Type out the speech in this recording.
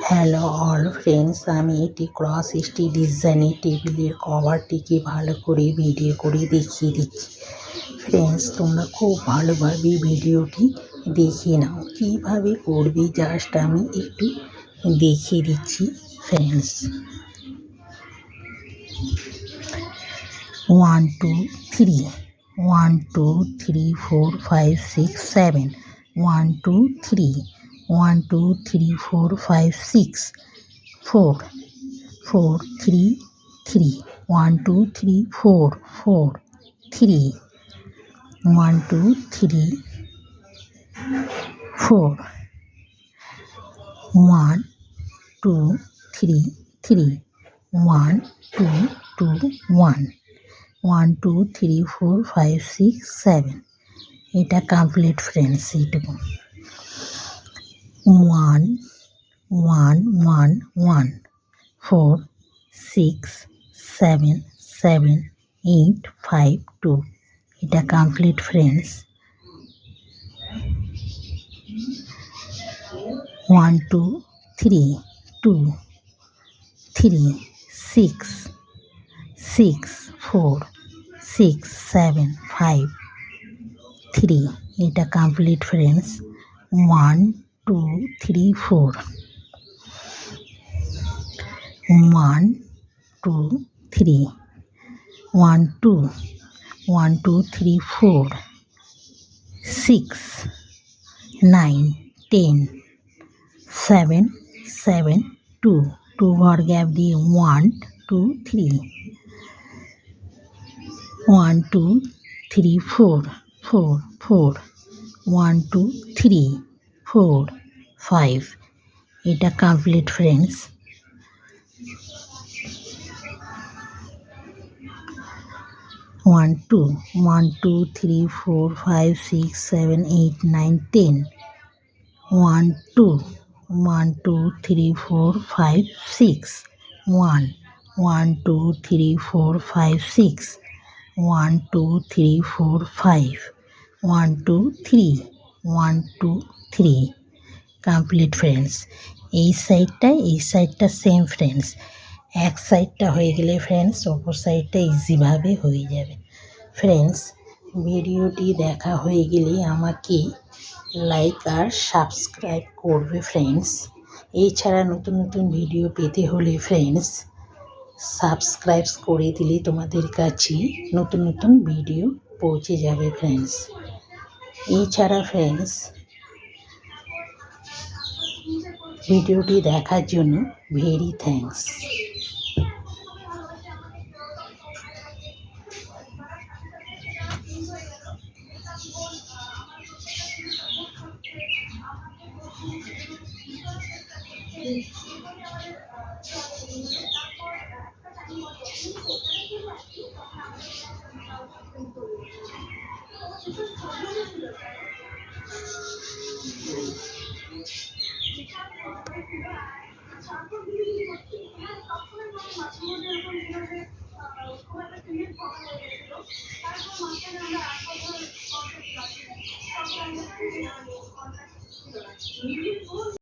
Hello all friends, আমি এটি cross stitch ডিজাইনের টেবিলের কভারটিকে ভালো করে ভিডিও করে দেখিয়ে দিচ্ছি। ফ্রেন্ডস, তোমরা খুব ভালোভাবে ভিডিওটি দেখে নাও, কীভাবে করবে জাস্ট আমি একটু দেখিয়ে দিচ্ছি। ফ্রেন্ডস, 1 2 3 1 2 3 4 5 6 7 1 2 3 1 2 3 4 5 6 4 4 3 3 1 2 3 4 4 3 1 2 3 4 1 2 3 3 1 2 2 1 1 2 3 4 5 6 7 এটা কমপ্লিট ফ্রেন্ডস। এইটুকু 1 1 1 1 4 6 7 7 8 5 2 এটা কমপ্লিট ফ্রেন্ডস। 1 2 3 2 3 6 6 4 6 7 5 3 এটা কমপ্লিট ফ্রেন্ডস। 1 2 3 4 1 2 3 1 2 1 2 3 4 6 9 10 7 7 2 2 ঘর গ্যাপ দিয়ে 1 2 3 1 2 3 4 4 4 1 2 3 4 5 এটা কমপ্লিট ফ্রেন্ডস। 1 2 1 2 3 4 5 6 7 8 9 10 1 2 1 2 3 4 5 6 1 1 2 3 4 5 6 1 2 3 4 5 1 2 3 1 2 3 complete friends. এই সাইডটা সেম ফ্রেন্ডস। এক সাইডটা হয়ে গেলে ফ্রেন্ডস অপর সাইডটা ইজিভাবে হয়ে যাবে। ফ্রেন্ডস, ভিডিওটি দেখা হয়ে গেলে আমাকে লাইক আর সাবস্ক্রাইব করবে ফ্রেন্ডস। এছাড়া নতুন নতুন ভিডিও পেতে হলে ফ্রেন্ডস সাবস্ক্রাইব করে দিলে তোমাদের কাছে নতুন নতুন ভিডিও পৌঁছে যাবে ফ্রেন্ডস। এছাড়া ফ্রেন্ডস, ভিডিওটি দেখার জন্য ভেরি থ্যাঙ্কস।